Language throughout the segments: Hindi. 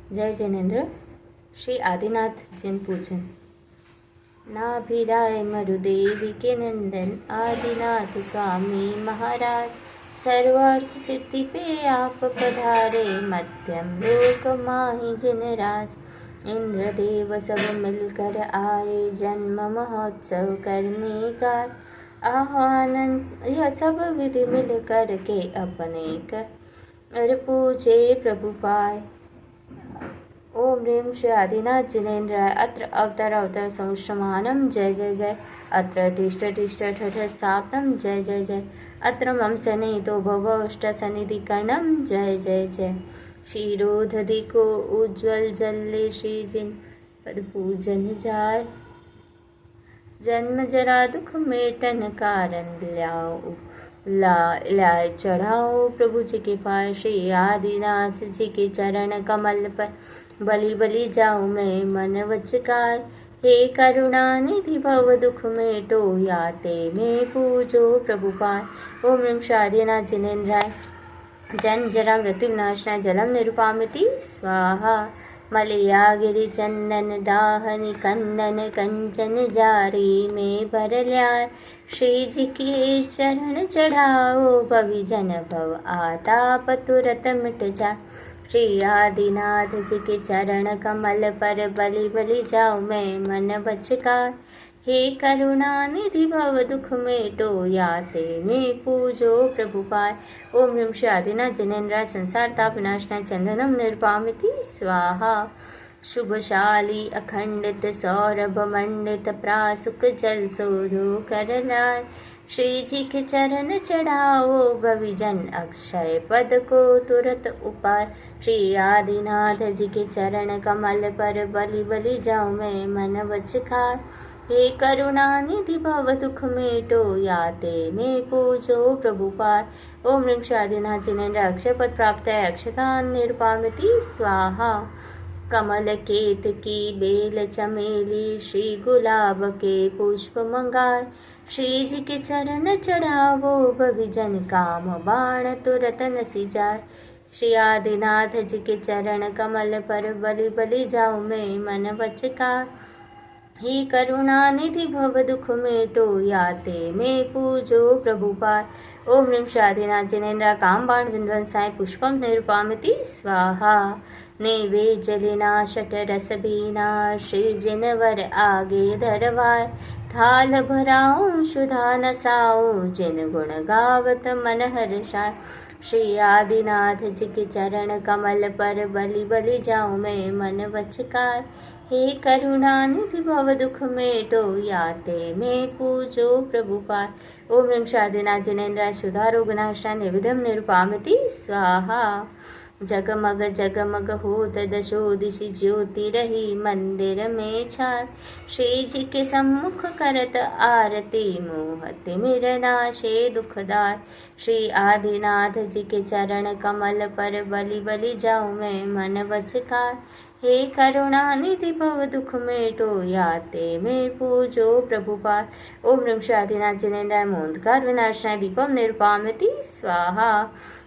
जय जिनेन्द्र। श्री आदिनाथ जिन पूजन। नाभिराय मरुदेवी के नंदन आदिनाथ स्वामी महाराज, सर्वार्थ सिद्धि पे आप पधारे, मध्यम लोक माहि जिन राज। इंद्रदेव सब मिलकर आए, जन्म महोत्सव करने का आह्वान यह सब विधि मिल कर के अपने कर पूजे प्रभु पाए। ओम ह्रीं श्री आदिनाथ जिनेन्द्राय अत्र अवतर अवतर संश्रमानम जय जय जय। अत्र तिष्ठ तिष्ठ ठठ साप्तम जय जय जय। अत्र मम सनिहितो भवष्ट सनिधि कर्णम जय जय जय। क्षीरोधधि को उज्ज्वल जल्ले श्री जिन पद पूजन जाय, जन्म जरा दुख मेटन कारण लाए चढ़ाओ प्रभु जी के पाए। श्री आदिनाथ जी के चरण कमल पर बलि बलि जाऊं मैं मन वचकार। हे करुणा निधि भव दुख मेटो, याते में पूजो प्रभु पाय। ओम ह्रीं श्री आदिनाथ जिनेन्द्राय जन्म जरा मृत्यु विनाशनाय जलम निरुपामिति स्वाहा। मलया गिरि चंदन दाहनि कंदन कंचन जारी में भर ल्याय। श्री जी के चरण चढ़ाओ, भवि जन भव आताप तुरत मिट जाय। श्री आदिनाथ जी के चरण कमल पर बलि बलि जाऊं मैं मन बचकार। हे करुणा निधि भव दुख मेटो, याते में पूजो प्रभु पाय। ओम ह्रीं श्री आदिनाथ जिनेन्द्राय संसार ताप विनाशनाय चंदनम निरुपामिति स्वाहा। शुभशाली अखंडित सौरभ मंडित प्रासुक जल शोधो कर लाय। श्री जी के चरण चढ़ाओ, भवि जन अक्षय पद को तुरत उपाय। श्री आदिनाथ जी के चरण कमल पर बलि बलि जाऊं मैं मन वचकार। हे करुणा निधि भव दुख मेटो, याते में पूजो प्रभु पाय। ओम ह्रीं श्री आदिनाथ जिनेन्द्र अक्षय पद प्राप्त है अक्षतान निरुपामिति स्वाहा। कमल केत की बेल चमेली, श्री गुलाब के पुष्प मंगार। श्री जी के चरण चढ़ावो, भवि जन काम बाण तुरत नसी जाय। श्री आदिनाथ जी के चरण कमल पर बलि बलि जाऊं मैं मन वचकार। हे करुणा निधि भव दुख मेटो, याते में पूजो प्रभु पाय। ओम ह्रीं श्री आदिनाथ जिनेन्द्र काम बाण विध्वंसाय पुष्पम निरुपामिति स्वाहा। नैवेद्यलिना शट रस बीना, श्री जिनवर आगे धरवाय। थाल भराऊं सुधा नसाऊं, जिन गुण गावत मन हर्षाय। श्री आदिनाथ जी के चरण कमल पर बलि बलि जाऊं मैं मन वचकार। हे करुणा निधि भव दुख मेटो, याते में पूजो प्रभु पाय। ओम ह्रीं श्री आदिनाथ जिनेन्द्राय सुधा रोग नाशाय निवेद्यम निरुपामिति स्वाहा। जगमग होत दशो दिशि ज्योति रही, मंदिर में छाय। श्री जी के सम्मुख करत आरती, मोहत मिर नाशे दुखदाय। श्री आदिनाथ जी के चरण कमल पर बलि बलि जाऊं मैं मन वचकार। हे करुणा निधि भव दुख मेटो, याते में पूजो प्रभु पाय। ओम ह्रीं श्री आदिनाथ जिनेन्द्राय मोंधकार विनाशनाय दीपम निरुपामिति स्वाहा।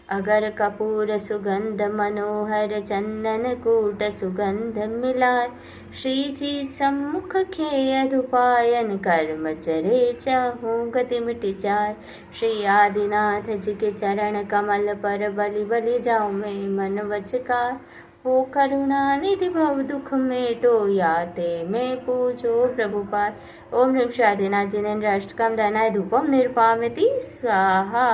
अगर कपूर सुगंध मनोहर, चंदन कूट सुगंध मिलाय। श्री जी सम्मुख खेय धुपायन, कर्म चरे चाहूँ गति मिट जाय। श्री आदिनाथ जी के चरण कमल पर बलि बलि जाऊं मैं मन वचकार। हो करुणा निधि भव दुख मेटो, याते में पूजो प्रभु पाय। ओम ह्रीं श्री आदिनाथ जिनेन्द्र अष्टकम दनाय धूपम निरुपामिति स्वाहा।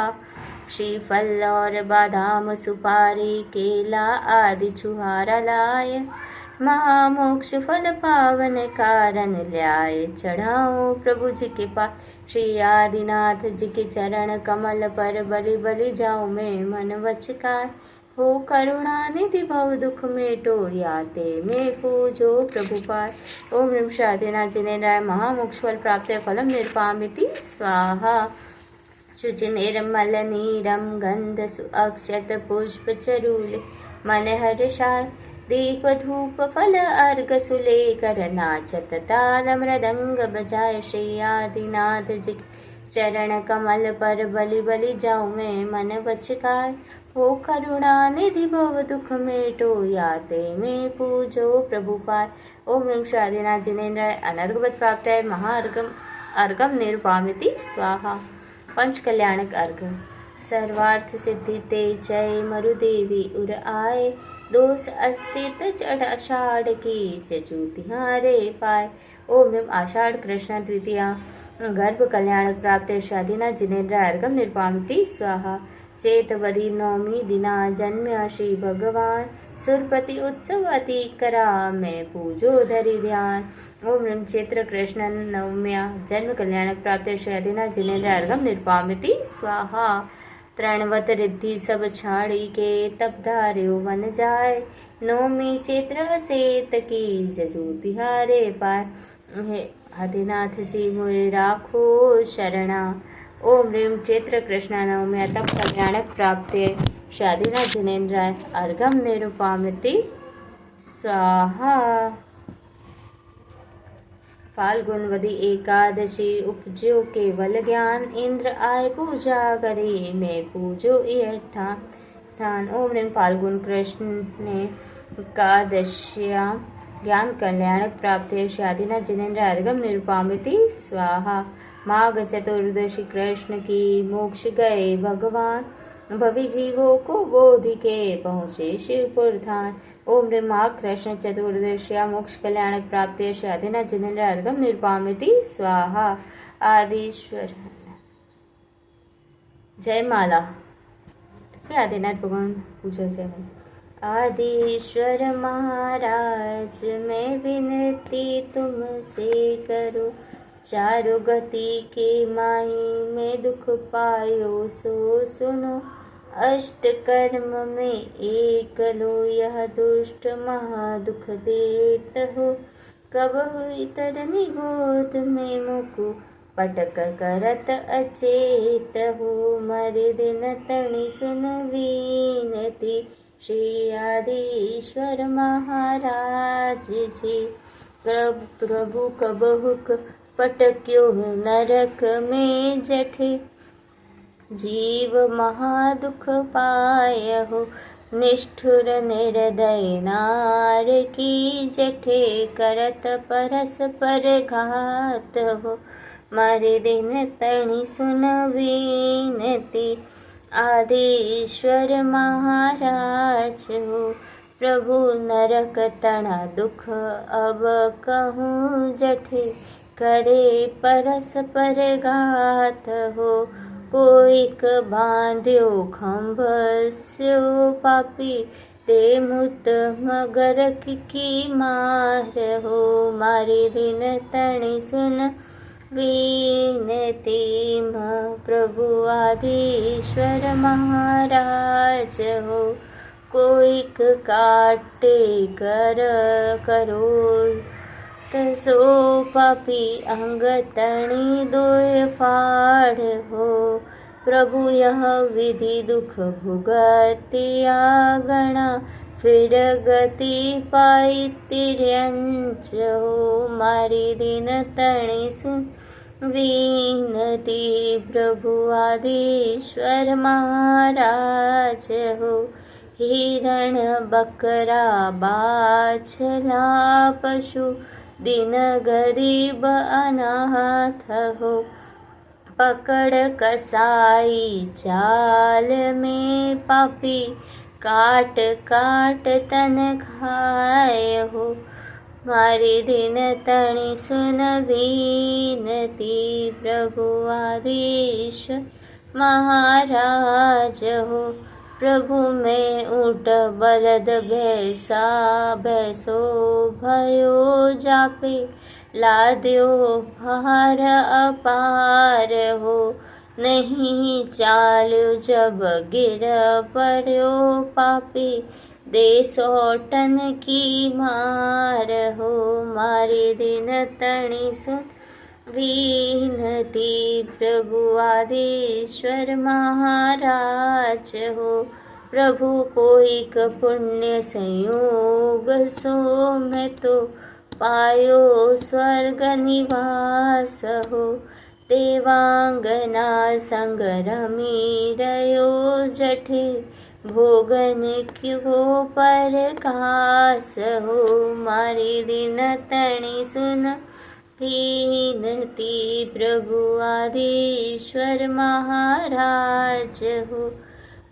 श्रीफल और बादाम सुपारी केला आदि छुहारा लाय। महामोक्ष फल पावन कारण, ल्याय चढ़ाओ प्रभु जी के पास। श्री आदिनाथ जी के चरण कमल पर बलि बलि जाऊं मैं मन वचकार। हो करुणा निधि भव दुख मेटो, याते में पूजो प्रभु पाय। ओम ह्रीं श्री आदिनाथ जिनेन्द्राय महामोक्ष फल प्राप्त फलम निरुपामिति स्वाहा। शुचि निर्मल नीरम गंध सुअक्षत पुष्प चरूले, मन हर्षाय। दीप धूप फल अर्घ सुलेकर, नाचत ताल मृदंग बजाय। श्री आदिनाथ जी चरण कमल पर बलि बलि जाऊं मैं मन वचकार। हो करुणा निधि भव दुख मेटो, याते में पूजो प्रभु पाय। ओम ह्रीं श्री आदिनाथ जिनेन्द्राय अनर्घवत प्राप्ताय महाअर्घम अर्घम निरुपामिति स्वाहा। पंच कल्याणक अर्घ। सर्वार्थ सिद्धि ते जय मरुदेवी उर आए, दोष असित चढ़ आषाढ़ की चचू तिहारे पाए। ओम ह्रीं आषाढ़ कृष्ण द्वितीया गर्भ कल्याणक प्राप्त शादीना जिनेन्द्र अर्घम निरुपामिति स्वाहा। चेतवदी नवमी दिना जन्म्या श्री भगवान, सुरपति उत्सव अति करा मैं पूजो धरि ध्यान। ओम ह्रीं चैत्र कृष्ण नवम्या जन्म कल्याणक प्राप्त शादीना जिनेन्द्र अर्घम निरुपामिति स्वाहा। त्रणवत रिद्धि सब छाड़ी के तब धार्यो वन जाए, नवमी चैत्र सेत की जजू तिहारे पाए। आदिनाथ जी मोरे राखो शरणा। ओम ह्रीं चैत्र कृष्ण नवम्या तब कल्याणक प्राप्ते शादीनाथ जिनेन्द्राय अर्घम निरुपामिति स्वाहा। फाल्गुनवदी एकादशी उपजो केवल ज्ञान, इंद्र आय पूजा करे मैं पूजो ये ठान। ओम ह्रीं फाल्गुन कृष्ण ने एकादश्या ज्ञान कल्याणक प्राप्त शादीनाथ जिनेन्द्र अर्घम निरुपामिति स्वाहा। माघ चतुर्दशी कृष्ण की मोक्ष गए भगवान, भवि जीवों को बोधि के पहुँचे शिवपुर धाम। ओम ह्रीं माघ कृष्ण चतुर्दश्या मोक्ष कल्याणक प्राप्त शादीनाथ जिनेन्द्र अर्घम निरुपामिति स्वाहा। आदिश्वर जय माला। आदिनाथ भगवान पूजा जय माला। आदिश्वर महाराज मैं विनती तुमसे करो, चारु गति के माही में दुख पायो सो सुनो। अष्ट कर्म में एक लो यह दुष्ट महा दुख देत हो, कब हुई तरनी गोद में मुकु पटक करत अचेत हो। मरे दिन तणि सुन विनती श्री आदिश्वर महाराज जी, प्रभु कब हुक पटक्यो नरक में जठे, जीव महादुख पाय हो। निष्ठुर निर्दय नार की जठे, करत परस पर घात हो। मारे दिन तणि सुन विनती आदिश्वर महाराज हो। प्रभु नरक तना दुख अब कहूँ जठे, करे परस पर घात हो। कोइक बांध्यो खंभ स्यो पापी, ते मुत मगर की मार हो। मारे दिन तणि सुन विनती प्रभु आदिश्वर महाराज हो। कोइक काटे कर करो तसो पापी, अंग तणि दोय फाड़ हो। प्रभु यह विधि दुख भुगतिया गणा, फिर गति पाई तिर्यंच हो। मारी दिन तणि सुन विनती प्रभु आदिश्वर महाराज हो। हिरण बकरा बाछला पशु, दिन गरीब अनाथ हो। पकड़ कसाई चाल में पापी, काट काट तन खाए हो। मारे दिन तणि सुन विनती प्रभु आदिश्वर महाराज हो। प्रभु में ऊँट बलद भैसा, भैसो भयो जापे, लाद्यो भार अपार हो। नहीं चाल्यो जब गिर पड़ो पापी, दे सौटन की मार हो। मारे दिन तणि सुन विनती प्रभु आदिश्वर महाराज हो। प्रभु कोइक पुण्य संयोग सो मैं तो, पायो स्वर्ग निवास हो। देवांगना संग रमी रयो जठे, भोगन क्यों परकास हो। मारी दिन तणी सुन विनती, प्रभु आदिश्वर महाराज हो।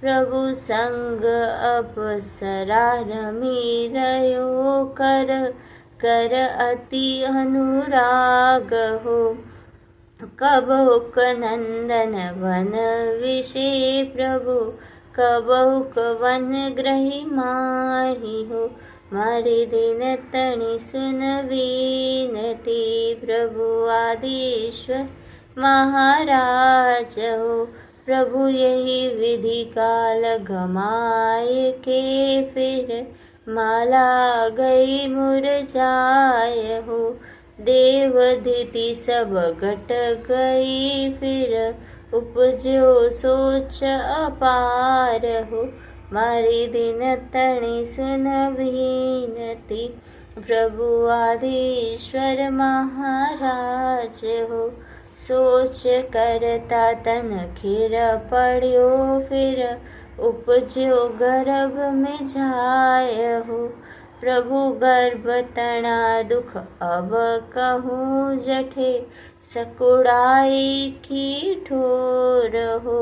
प्रभु संग अपसरा रमी रयो, कर कर अति अनुराग हो। कबहुक नंदन वन विषे प्रभु, कबहुक वन ग्रही माही हो। मारी दिन तणी सुन विनती, प्रभु आदिश्वर महाराज हो। प्रभु यही विधि काल गमाए के, फिर माला गई मुरझाए हो। देव धिति सब घट गई, फिर उपजो सोच अपार हो। मारी दिन तणी सुन विनती, प्रभु आदिश्वर महाराज हो। सोच करता तन खीर पड़ियो, फिर उपजो गर्भ में जाय हो। प्रभु गर्भ तना दुख अब कहूँ, जठे सकुड़ाई की ठोर हो।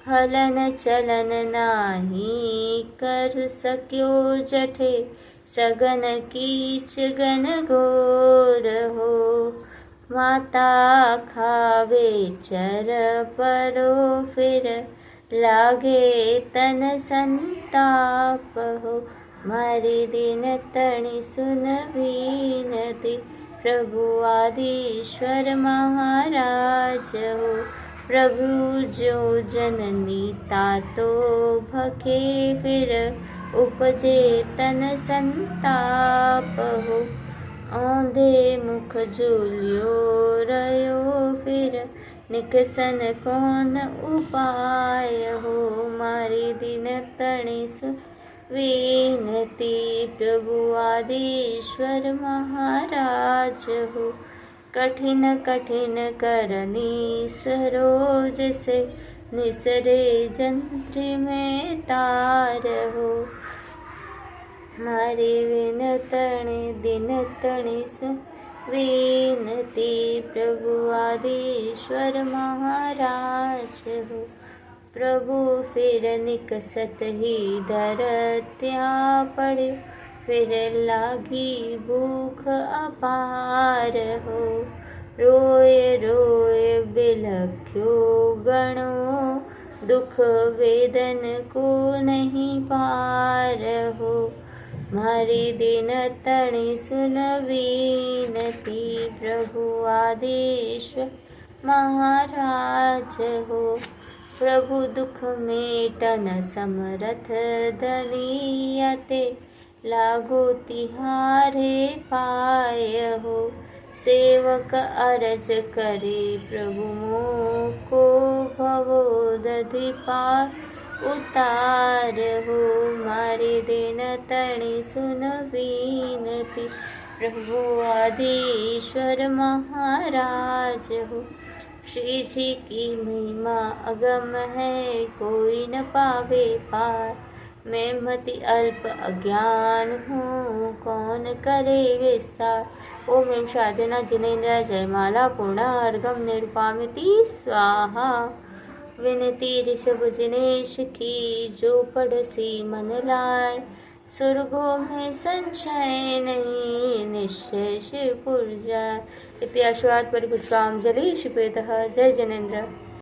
हलन चलन नाही कर सक्यो, जठे सगन कीच गन घोर हो। माता खावे चर परो, फिर लागे तन संताप हो। मारी दिन तणी सुन विनती, प्रभु आदिश्वर महाराज हो। प्रभु जो जननी तातो भखे, फिर उपजे तन संताप हो। औंधे मुख झूलियो रयो, फिर निकसन कौन उपाय हो। मारी दिन तणी सुन विनती, प्रभु आदिश्वर महाराज हो। कठिन कठिन करनी सरोज से, निसरे जंत्री में तार हो। मारी विनतणी दिन तणी सुन विनती, प्रभु आदिश्वर महाराज हो। प्रभु फिर निकसत ही धरत्या पड़े, फिर लागी भूख अपार हो। रोए रोए बिलख्यो गणो, दुख वेदन को नहीं पार हो। मारी दिन तणी सुन विनती, प्रभु आदिश्वर महाराज हो। प्रभु दुख मेटन समरथ धनियते, लागो तिहारे पाय हो। सेवक अरज करे प्रभु मोको, भवो दधि पार उतार हो। मारी दिन तणी सुन विनती, प्रभु आदिश्वर महाराज हो। श्री जी की महिमा अगम है, कोई न पावे पार। मैं मति अल्प अज्ञान हूँ, कौन करे विस्तार। ओम ह्रीं शाधिना जिनेन्द्र जयमाला पूर्णार्घम निरूपामिति स्वाहा। विनती ऋषभ जिनेश की, जो पढ़सी मन लाए। स्वर्गों में संशय नहीं, निश्चय शिवपुर जाए। इति आश्वाद परिपुष्पांजलि शिपेतः। जय जिनेन्द्र।